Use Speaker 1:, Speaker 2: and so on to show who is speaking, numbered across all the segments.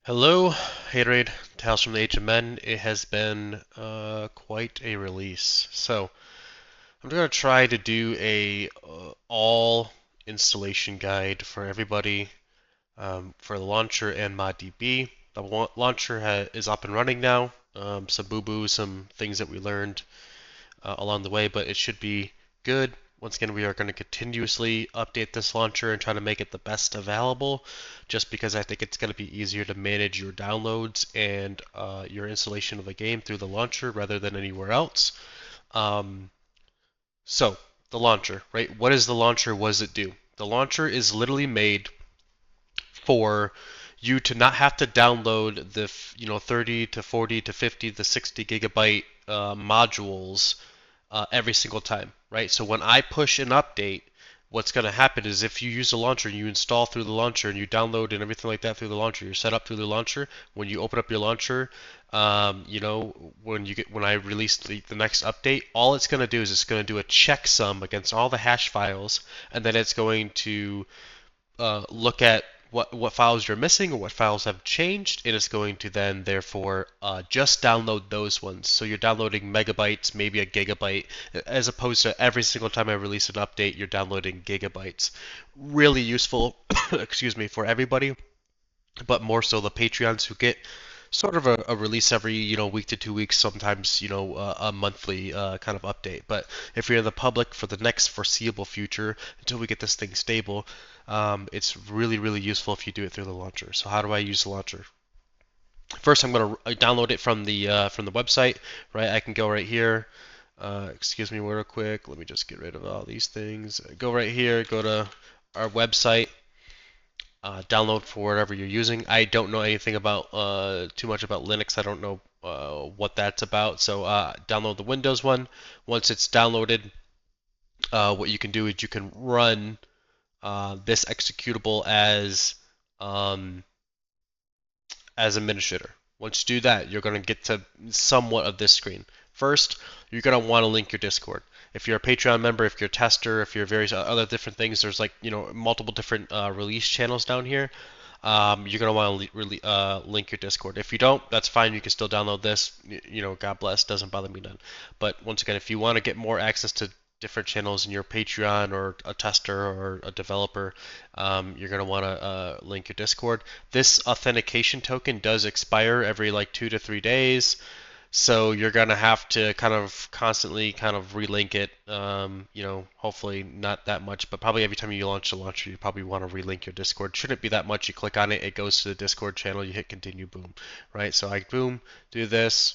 Speaker 1: Hello, Haterade, Tales from the Age of Men. It has been quite a release. So I'm going to try to do a all installation guide for everybody for the launcher and ModDB. The launcher is up and running now. Some boo-boos, some things that we learned along the way, but it should be good. Once again, we are going to continuously update this launcher and try to make it the best available, just because I think it's going to be easier to manage your downloads and your installation of the game through the launcher rather than anywhere else. Um, so, the launcher, right? What is the launcher? What does it do? The launcher is literally made for you to not have to download the 30 to 40 to 50 to 60 gigabyte modules every single time, right? So when I push an update, what's going to happen is if you use the launcher and you install through the launcher and you download and everything like that through the launcher, you're set up through the launcher. When you open up your launcher, when I release the next update, all it's going to do is it's going to do a checksum against all the hash files, and then it's going to look at what files you're missing or what files have changed, and it's going to then therefore just download those ones. So you're downloading megabytes, maybe a gigabyte, as opposed to every single time I release an update, you're downloading gigabytes. Really useful, excuse me, for everybody, but more so the Patreons who get sort of a release every week to 2 weeks, sometimes a monthly kind of update. But if you're in the public for the next foreseeable future until we get this thing stable, it's really useful if you do it through the launcher. So how do I use the launcher? First, I'm going to download it from the website, right? I can go right here. Excuse me real quick. Let me just get rid of all these things. Go right here. Go to our website. Download for whatever you're using. I don't know anything about too much about Linux. I don't know what that's about. So download the Windows one. Once it's downloaded, what you can do is you can run this executable um, as administrator. Once you do that, you're going to get to somewhat of this screen. First, you're going to want to link your Discord. If you're a Patreon member, if you're a tester, if you're various other different things, there's like multiple different release channels down here. You're going to want to link your Discord. If you don't, that's fine. You can still download this. God bless. Doesn't bother me none. But once again, if you want to get more access to different channels in your Patreon or a tester or a developer, you're going to want to link your Discord. This authentication token does expire every like 2 to 3 days. So you're gonna have to kind of constantly kind of relink it. Hopefully not that much, but probably every time you launch the launcher, you probably want to relink your Discord. Shouldn't be that much. You click on it, it goes to the Discord channel. You hit continue, boom, right? So I boom, do this,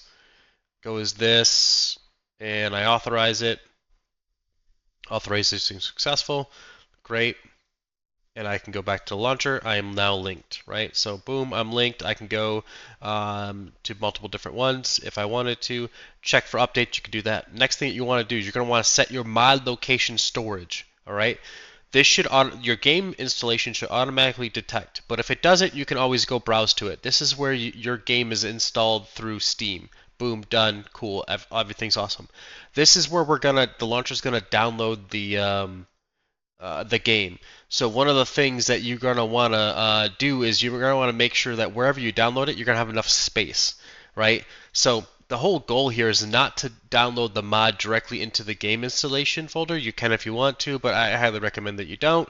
Speaker 1: goes this, and I authorize it. Authorization successful. Great, and I can go back to the launcher. I am now linked, right? So boom, I'm linked. I can go to multiple different ones if I wanted to. Check for updates, you can do that. Next thing that you want to do is you're going to want to set your mod location storage, all right? This should your game installation should automatically detect, but if it doesn't, you can always go browse to it. This is where your game is installed through Steam. Boom, done, cool, everything's awesome. This is where the launcher's gonna download the game. So one of the things that you're going to want to do is you're going to want to make sure that wherever you download it, you're going to have enough space, right? So the whole goal here is not to download the mod directly into the game installation folder. You can if you want to, but I highly recommend that you don't.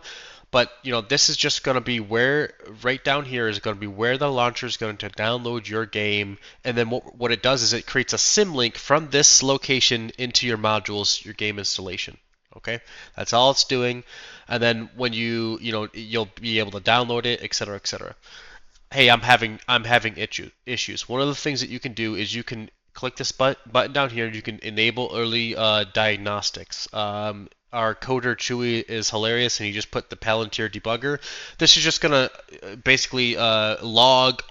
Speaker 1: But this is just going to be where right down here is going to be where the launcher is going to download your game, and then what it does is it creates a symlink from this location into your modules, your game installation. Okay, that's all it's doing, and then when you'll be able to download it, etc., etc. Hey, I'm having issues. One of the things that you can do is you can click this button down here, and you can enable early diagnostics. Our coder Chewy is hilarious, and he just put the Palantir debugger. This is just gonna basically log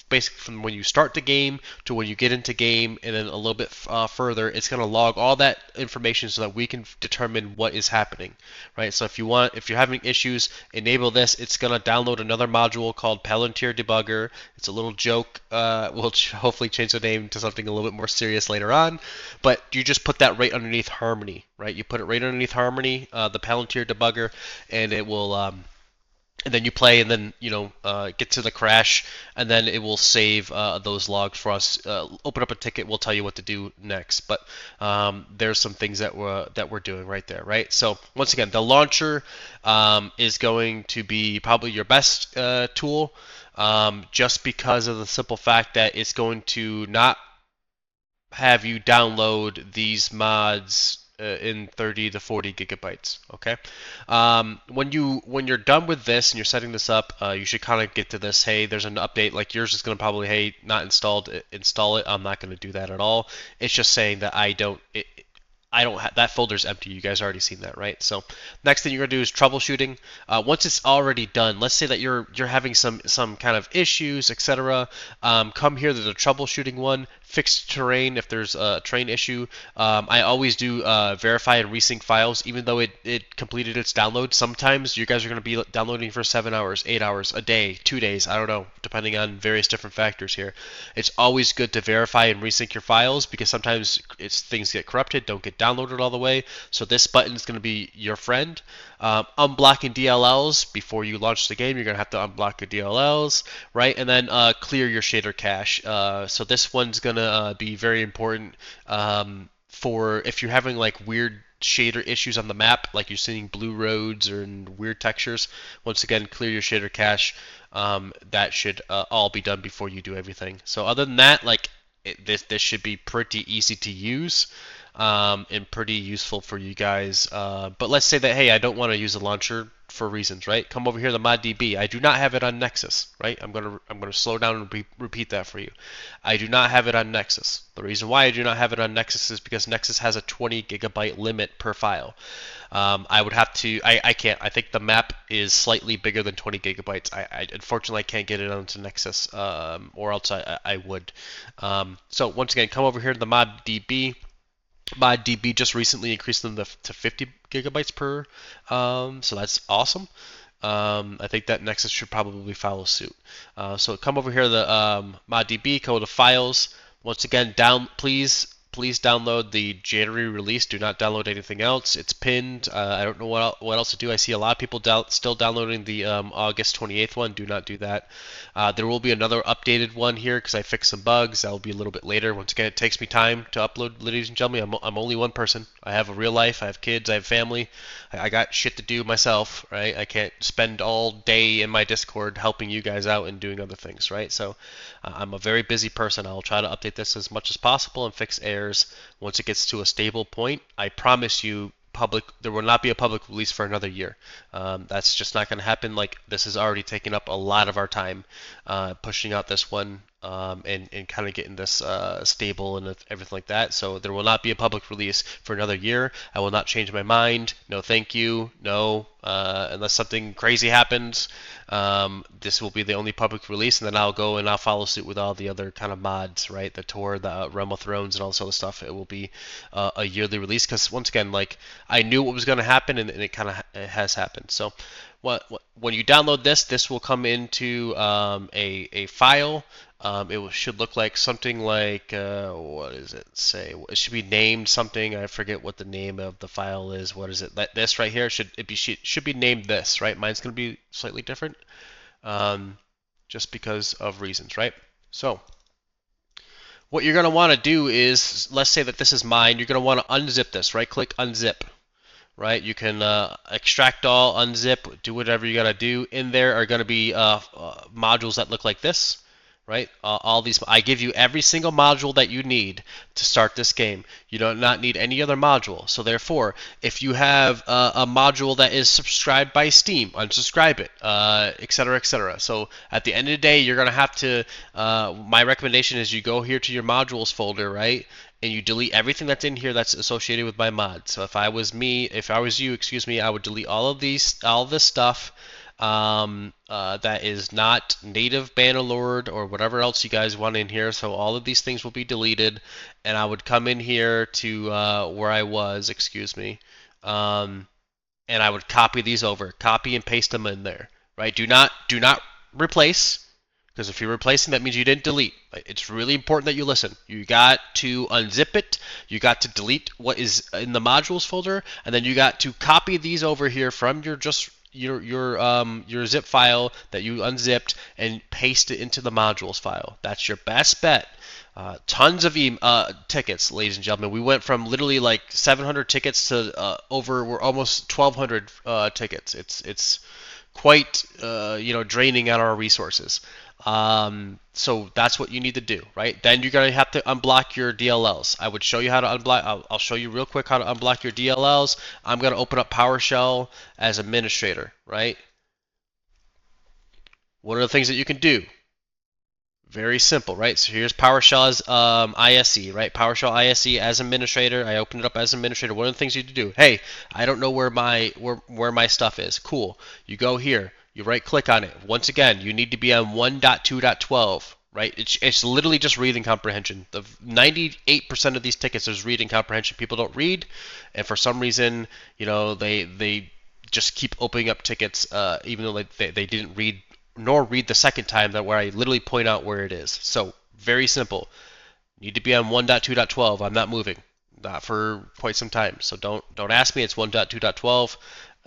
Speaker 1: basically from when you start the game to when you get into game, and then a little bit further, it's going to log all that information so that we can determine what is happening, right? So if you're having issues, enable this. It's going to download another module called Palantir Debugger. It's a little joke. We'll hopefully change the name to something a little bit more serious later on, but you just put that right underneath Harmony, right? You put it right underneath Harmony, the Palantir Debugger, and it will and then you play, and then get to the crash, and then it will save those logs for us. Open up a ticket, we'll tell you what to do next. But there's some things that we're doing right there, right? So once again, the launcher is going to be probably your best tool, just because of the simple fact that it's going to not have you download these mods in 30 to 40 gigabytes. Okay. When you're done with this and you're setting this up, you should kind of get to this. Hey, there's an update. Like yours is going to probably, hey, not installed. Install it. I'm not going to do that at all. It's just saying that I don't have that folder's empty. You guys already seen that, right? So next thing you're gonna do is troubleshooting. Once it's already done, let's say that you're having some kind of issues, etc. Come here to the troubleshooting one. Fixed terrain if there's a terrain issue. I always do verify and resync files, even though it completed its download. Sometimes you guys are gonna be downloading for 7 hours, 8 hours, a day, 2 days. I don't know, depending on various different factors here. It's always good to verify and resync your files because sometimes things get corrupted, don't get downloaded all the way. So this button is going to be your friend. Unblocking DLLs before you launch the game, you're going to have to unblock your DLLs, right? And then clear your shader cache. So this one's going to be very important for if you're having like weird shader issues on the map, like you're seeing blue roads or weird textures. Once again, clear your shader cache. That should all be done before you do everything. So other than that, like this should be pretty easy to use and pretty useful for you guys. But let's say that, hey, I don't want to use the launcher for reasons, right? Come over here to ModDB. I do not have it on Nexus, right? I'm gonna slow down and repeat that for you. I do not have it on Nexus. The reason why I do not have it on Nexus is because Nexus has a 20 gigabyte limit per file. I would have to. I can't. I think the map is slightly bigger than 20 gigabytes. I unfortunately can't get it onto Nexus, or else I would. So once again, come over here to the ModDB. ModDB just recently increased them to 50 gigabytes per, so that's awesome. I think that Nexus should probably follow suit. So come over here to the ModDB, go to Files. Once again, please download the January release. Do not download anything else. It's pinned. I don't know what else to do. I see a lot of people still downloading the August 28th one. Do not do that. There will be another updated one here because I fixed some bugs. That will be a little bit later. Once again, it takes me time to upload, ladies and gentlemen. I'm only one person. I have a real life. I have kids. I have family. I got shit to do myself, right? I can't spend all day in my Discord helping you guys out and doing other things, right? So I'm a very busy person. I'll try to update this as much as possible and fix errors once it gets to a stable point. I promise you, there will not be a public release for another year. That's just not going to happen. Like this has already taken up a lot of our time pushing out this one and kind of getting this stable and everything like that. So there will not be a public release for another year. I will not change my mind. No, thank you. No, unless something crazy happens. This will be the only public release, and then I'll go and I'll follow suit with all the other kind of mods, right? The Tor, the Realm of Thrones, and all this other stuff. It will be a yearly release because once again, like I knew what was going to happen, and it kind of has happened. So, when you download this will come into a file. Should look like something like what does it say? It should be named something. I forget what the name of the file is. What is it? This right here should be named this, right? Mine's gonna be slightly different, just because of reasons, right? So what you're gonna want to do is, let's say that this is mine. You're gonna want to unzip this. Right click, unzip. Right, you can extract all, unzip, do whatever you gotta do. In there are gonna be modules that look like this. Right? All these, I give you every single module that you need to start this game. You do not need any other module. So therefore, if you have a module that is subscribed by Steam, unsubscribe it, etc., etc. So at the end of the day, you're gonna have to. My recommendation is you go here to your modules folder, right? And you delete everything that's in here that's associated with my mod. So if I was you, excuse me, I would delete all this stuff. That is not native Bannerlord or whatever else you guys want in here. So all of these things will be deleted, and I would come in here to where I was, excuse me, and I would copy these over, copy and paste them in there. Right? Do not replace. Because if you're replacing, that means you didn't delete. It's really important that you listen. You got to unzip it. You got to delete what is in the modules folder, and then you got to copy these over here from your your zip file that you unzipped and paste it into the modules file. That's your best bet. Tons of tickets, ladies and gentlemen. We went from literally like 700 tickets to we're almost 1,200 tickets. It's quite draining on our resources. So that's what you need to do, right? Then you're gonna have to unblock your DLLs. I would show you how to unblock. I'll show you real quick how to unblock your DLLs. I'm gonna open up PowerShell as administrator, right? What are the things that you can do? Very simple, right? So here's PowerShell as ISE, right? PowerShell ISE as administrator. I opened it up as administrator. One of the things you need to do, hey, I don't know where my stuff is. Cool. You go here. You right click on it. Once again, you need to be on 1.2.12, right? It's literally just reading comprehension. The 98% of these tickets is reading comprehension. People don't read, and for some reason, they just keep opening up tickets, even though they didn't read nor read the second time that where I literally point out where it is. So very simple. Need to be on 1.2.12. I'm not moving, not for quite some time. So don't ask me. It's 1.2.12.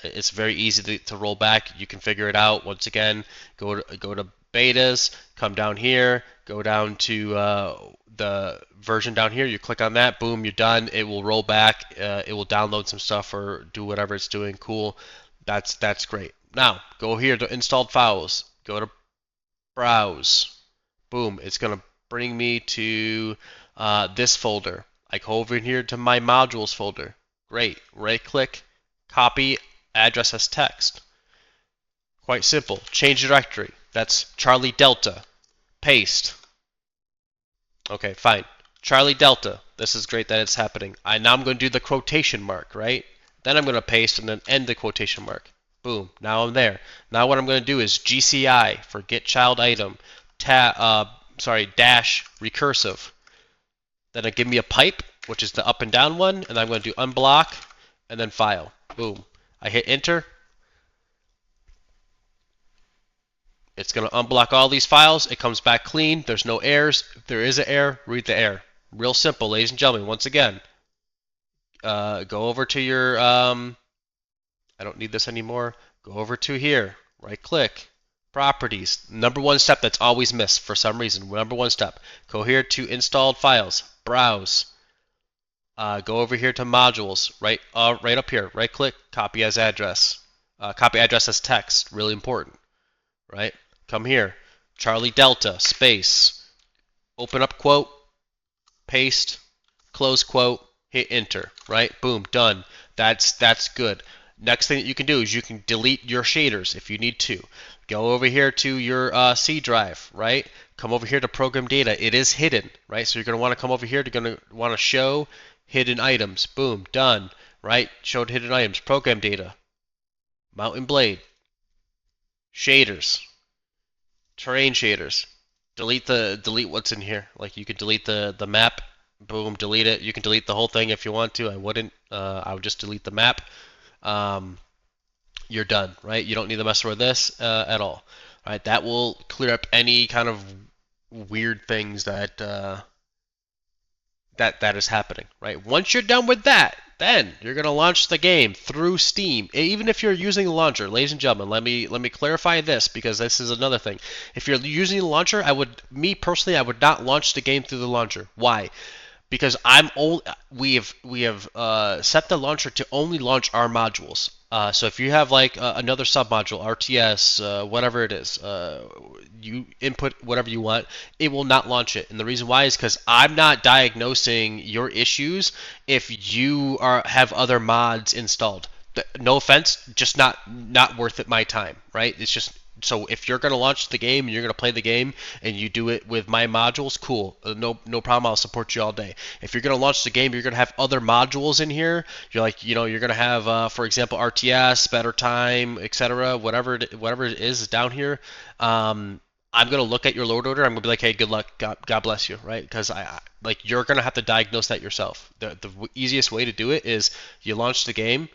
Speaker 1: It's very easy to roll back. You can figure it out. Once again, go to betas, come down here, go down to the version down here. You click on that, boom, you're done. It will roll back. It will download some stuff or do whatever it's doing. Cool. That's great. Now go here to installed files. Go to browse. Boom. It's going to bring me to this folder. I go over here to my modules folder. Great. Right click, copy address as text. Quite simple. Change directory. That's Charlie Delta. Paste. Okay, fine. Charlie Delta. This is great that it's happening. Now I'm going to do the quotation mark, right? Then I'm going to paste and then end the quotation mark. Boom. Now I'm there. Now what I'm going to do is GCI for get child item, dash recursive. Then it give me a pipe, which is the up and down one, and I'm going to do unblock and then file. Boom. I hit enter. It's going to unblock all these files. It comes back clean. There's no errors. If there is an error, read the error. Real simple, ladies and gentlemen. Once again, go over to your I don't need this anymore. Go over to here, right click, properties. Number one step that's always missed for some reason. Number one step. Go here to installed files, browse. Go over here to modules, right up here, right click, copy as address. Copy address as text, really important, right? Come here, Charlie Delta, space, open up quote, paste, close quote, hit enter, right? Boom, done. That's good. Next thing that you can do is you can delete your shaders if you need to. Go over here to your C drive, right? Come over here to program data. It is hidden, right? So you're going to want to come over here. You're going to want to show hidden items. Boom, done, right? Showed hidden items. Program data. Mountain blade. Shaders. Terrain shaders. Delete what's in here. Like you could delete the map. Boom, delete it. You can delete the whole thing if you want to. I wouldn't. I would just delete the map. You're done, right? You don't need to mess with this at all. All right, that will clear up any kind of weird things that that is happening, right? Once you're done with that, then you're going to launch the game through Steam. Even if you're using the launcher, ladies and gentlemen, let me clarify this because this is another thing. If you're using the launcher, I would not launch the game through the launcher. Why? Because we have set the launcher to only launch our modules. So if you have like another submodule, RTS, whatever it is, you input whatever you want, it will not launch it. And the reason why is because I'm not diagnosing your issues if you have other mods installed. No offense, just not worth it my time, right? It's just. So if you're going to launch the game and you're going to play the game and you do it with my modules, cool. No problem. I'll support you all day. If you're going to launch the game, you're going to have other modules in here. You're going to have, for example, RTS, better time, etc. Whatever it is down here. I'm going to look at your load order. I'm going to be like, hey, good luck. God bless you, right? Because you're going to have to diagnose that yourself. The easiest way to do it is you launch the game,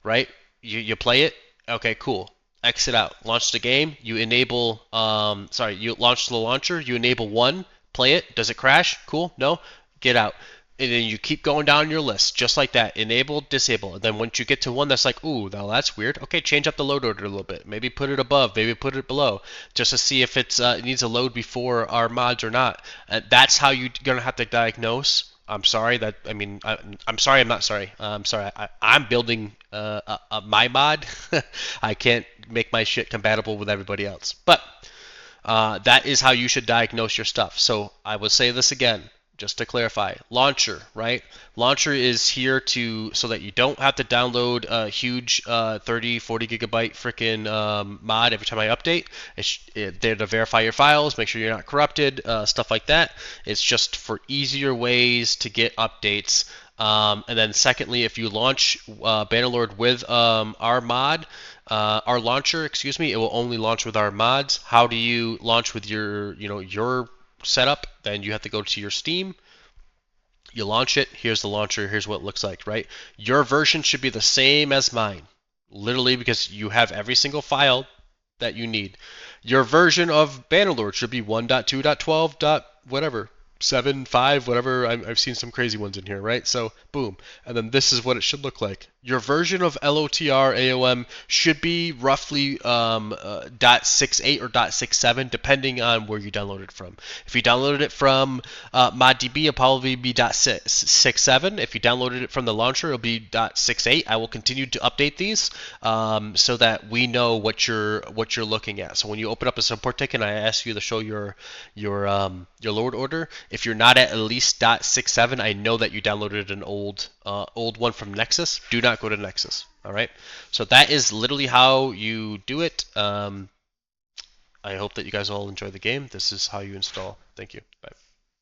Speaker 1: right? You play it. Okay, cool. Exit out. Launch the game. You enable. You launch the launcher. You enable one. Play it. Does it crash? Cool. No. Get out. And then you keep going down your list just like that, enable, disable. And then once you get to one that's like, ooh, now that's weird, okay, change up the load order a little bit, maybe put it above, maybe put it below, just to see if it needs a load before our mods or not. That's how you're gonna have to diagnose. I'm sorry that I mean I'm sorry I'm not sorry. I'm sorry. I'm building my mod. I can't make my shit compatible with everybody else, but that is how you should diagnose your stuff. So I will say this again, just to clarify. Launcher, right? Launcher is here to so that you don't have to download a huge 30, 40 gigabyte freaking mod every time I update. It's there to verify your files, make sure you're not corrupted, stuff like that. It's just for easier ways to get updates. And then secondly, if you launch Bannerlord with our launcher, excuse me, it will only launch with our mods. How do you launch with your setup? Then you have to go to your Steam. You launch it. Here's the launcher. Here's what it looks like, right? Your version should be the same as mine, literally because you have every single file that you need. Your version of Bannerlord should be 1.2.12. Whatever. 7, 5, whatever. I've seen some crazy ones in here, right? So, boom. And then this is what it should look like. Your version of LOTR AOM should be roughly .68 or .67, depending on where you downloaded it from. If you downloaded it from ModDB, it'll probably be .67. If you downloaded it from the launcher, it'll be .68. I will continue to update these so that we know what you're looking at. So when you open up a support ticket, I ask you to show your load order. If you're not at least .67, I know that you downloaded an old one from Nexus. Do not go to Nexus. All right. So that is literally how you do it. I hope that you guys all enjoy the game. This is how you install. Thank you. Bye.